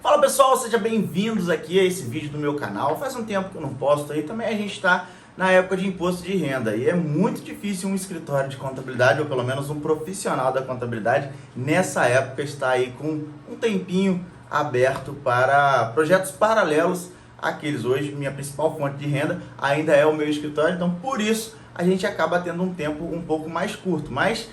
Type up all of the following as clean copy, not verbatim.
Fala pessoal, sejam bem-vindos aqui a esse vídeo do meu canal. Faz um tempo que eu não posto aí, também a gente está na época de imposto de renda e é muito difícil um escritório de contabilidade, ou pelo menos um profissional da contabilidade, nessa época estar aí com um tempinho aberto para projetos paralelos àqueles. Hoje, minha principal fonte de renda ainda é o meu escritório, então por isso a gente acaba tendo um tempo um pouco mais curto, mas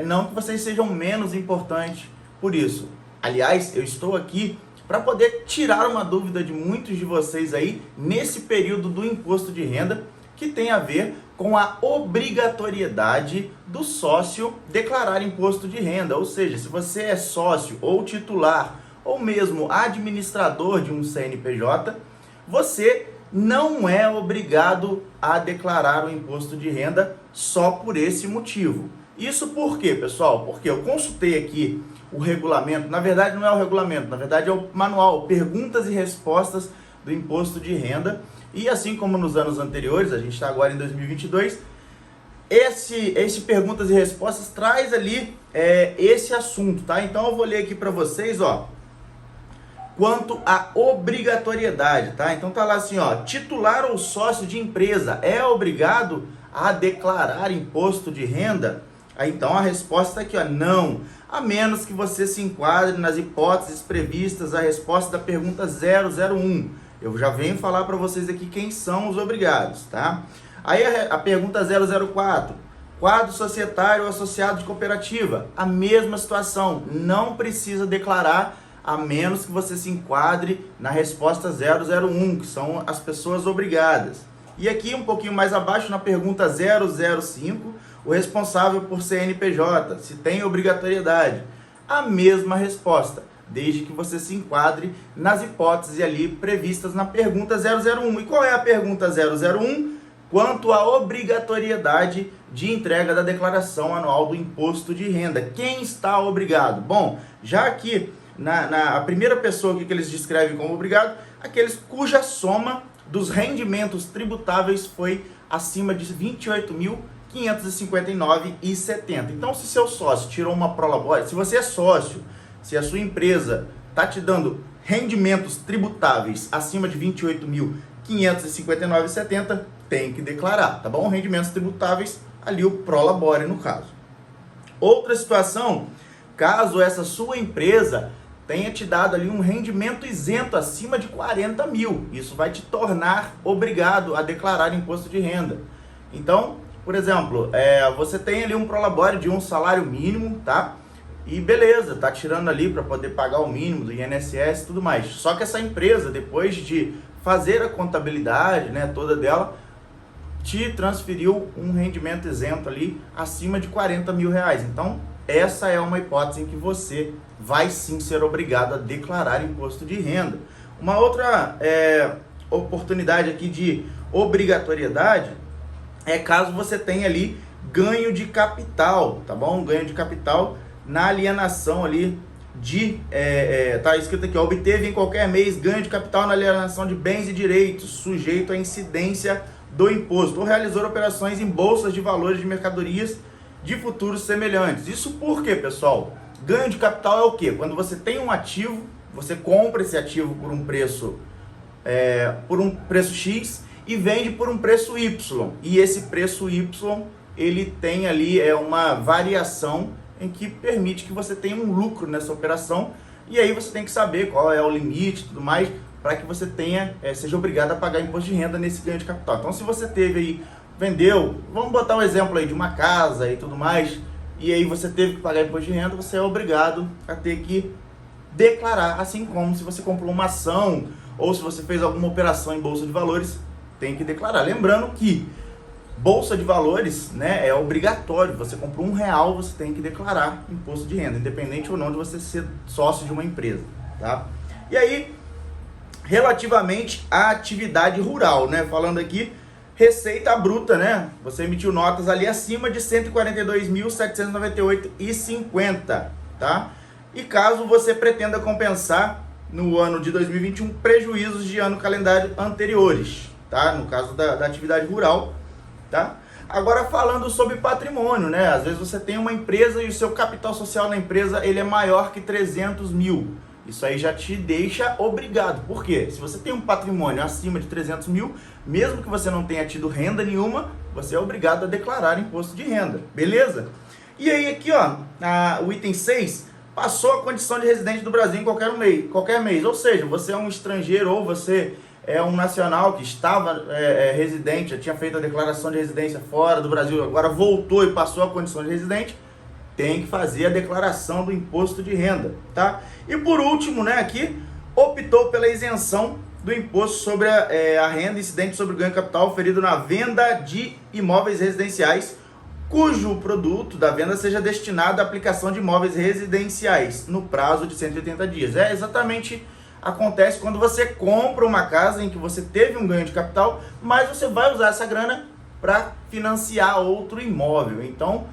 não que vocês sejam menos importantes por isso. Aliás, eu estou aqui para poder tirar uma dúvida de muitos de vocês aí nesse período do imposto de renda, que tem a ver com a obrigatoriedade do sócio declarar imposto de renda. Ou seja, se você é sócio ou titular ou mesmo administrador de um CNPJ, você não é obrigado a declarar o imposto de renda só por esse motivo. Isso por quê, pessoal? Porque eu consultei aqui o regulamento, na verdade não é o regulamento, na verdade é o manual, perguntas e respostas do imposto de renda, e assim como nos anos anteriores, a gente está agora em 2022, esse perguntas e respostas traz ali esse assunto, tá? Então eu vou ler aqui para vocês, ó, quanto à obrigatoriedade, tá? Então tá lá assim, ó, titular ou sócio de empresa é obrigado a declarar imposto de renda? Aí, então a resposta aqui, ó, não, a menos que você se enquadre nas hipóteses previstas a resposta da pergunta 001. Eu já venho falar para vocês aqui quem são os obrigados, tá? Aí a pergunta 004, quadro societário ou associado de cooperativa, a mesma situação, não precisa declarar a menos que você se enquadre na resposta 001, que são as pessoas obrigadas. E aqui um pouquinho mais abaixo, na pergunta 005, o responsável por CNPJ, se tem obrigatoriedade. A mesma resposta, desde que você se enquadre nas hipóteses ali previstas na pergunta 001. E qual é a pergunta 001? Quanto à obrigatoriedade de entrega da declaração anual do imposto de renda. Quem está obrigado? Bom, já aqui a primeira pessoa que eles descrevem como obrigado, aqueles cuja soma dos rendimentos tributáveis foi acima de R$ 28.559,70. Então, se seu sócio tirou uma prolabore, se você é sócio, se a sua empresa está te dando rendimentos tributáveis acima de R$ 28.559,70, tem que declarar, tá bom? Rendimentos tributáveis, ali o prolabore no caso. Outra situação, caso essa sua empresa tenha te dado ali um rendimento isento acima de 40 mil. Isso vai te tornar obrigado a declarar imposto de renda. Então, por exemplo, você tem ali um prolabore de um salário mínimo, tá? E beleza, tá tirando ali para poder pagar o mínimo do INSS e tudo mais. Só que essa empresa, depois de fazer a contabilidade, né, toda dela, te transferiu um rendimento isento ali acima de 40 mil reais. Então, essa é uma hipótese em que você vai sim ser obrigado a declarar imposto de renda. Uma outra oportunidade aqui de obrigatoriedade é caso você tenha ali ganho de capital, tá bom? Ganho de capital na alienação ali tá escrito aqui, ó, obteve em qualquer mês ganho de capital na alienação de bens e direitos, sujeito à incidência do imposto, ou realizou operações em bolsas de valores de mercadorias de futuros semelhantes. Isso por quê, pessoal? Ganho de capital é o quê? Quando você tem um ativo, você compra esse ativo por um preço X e vende por um preço Y. E esse preço Y, ele tem ali uma variação em que permite que você tenha um lucro nessa operação. E aí você tem que saber qual é o limite e tudo mais, para que você seja obrigado a pagar imposto de renda nesse ganho de capital. Então, se você teve aí, vendeu, vamos botar um exemplo aí de uma casa e tudo mais, e aí você teve que pagar imposto de renda, você é obrigado a ter que declarar, assim como se você comprou uma ação ou se você fez alguma operação em bolsa de valores, tem que declarar. Lembrando que bolsa de valores, né, é obrigatório, você comprou R$1, você tem que declarar imposto de renda, independente ou não de você ser sócio de uma empresa, tá? E aí, relativamente à atividade rural, né, falando aqui, receita bruta, né? Você emitiu notas ali acima de R$ 142.798,50, tá? E caso você pretenda compensar no ano de 2021 prejuízos de ano calendário anteriores, tá? No caso da atividade rural, tá? Agora falando sobre patrimônio, né? Às vezes você tem uma empresa e o seu capital social na empresa ele é maior que 300 mil. Isso aí já te deixa obrigado. Por quê? Se você tem um patrimônio acima de 300 mil, mesmo que você não tenha tido renda nenhuma, você é obrigado a declarar imposto de renda. Beleza? E aí aqui, ó, o item 6, passou a condição de residente do Brasil em qualquer mês. Ou seja, você é um estrangeiro ou você é um nacional que estava residente, já tinha feito a declaração de residência fora do Brasil, agora voltou e passou a condição de residente, tem que fazer a declaração do imposto de renda, tá? E por último, né, aqui, optou pela isenção do imposto sobre a renda incidente sobre o ganho capital oferido na venda de imóveis residenciais, cujo produto da venda seja destinado à aplicação de imóveis residenciais no prazo de 180 dias. É exatamente acontece quando você compra uma casa em que você teve um ganho de capital, mas você vai usar essa grana para financiar outro imóvel. Então,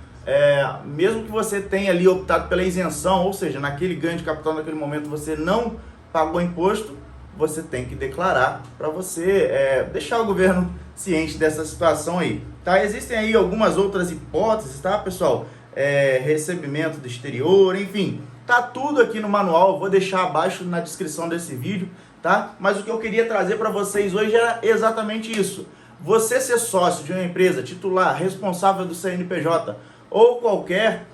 mesmo que você tenha ali optado pela isenção, ou seja, naquele ganho de capital naquele momento você não pagou imposto, você tem que declarar para você deixar o governo ciente dessa situação aí, tá? Existem aí algumas outras hipóteses, tá, pessoal? Recebimento do exterior, enfim, tá tudo aqui no manual, eu vou deixar abaixo na descrição desse vídeo, tá? Mas o que eu queria trazer para vocês hoje era exatamente isso. Você ser sócio de uma empresa, titular, responsável do CNPJ ou qualquer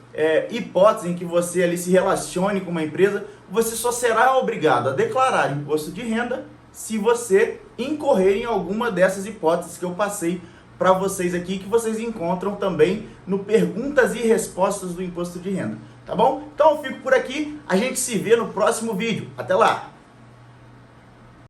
hipótese em que você ali se relacione com uma empresa, você só será obrigado a declarar imposto de renda se você incorrer em alguma dessas hipóteses que eu passei para vocês aqui, que vocês encontram também no Perguntas e Respostas do Imposto de Renda, tá bom? Então eu fico por aqui, a gente se vê no próximo vídeo. Até lá!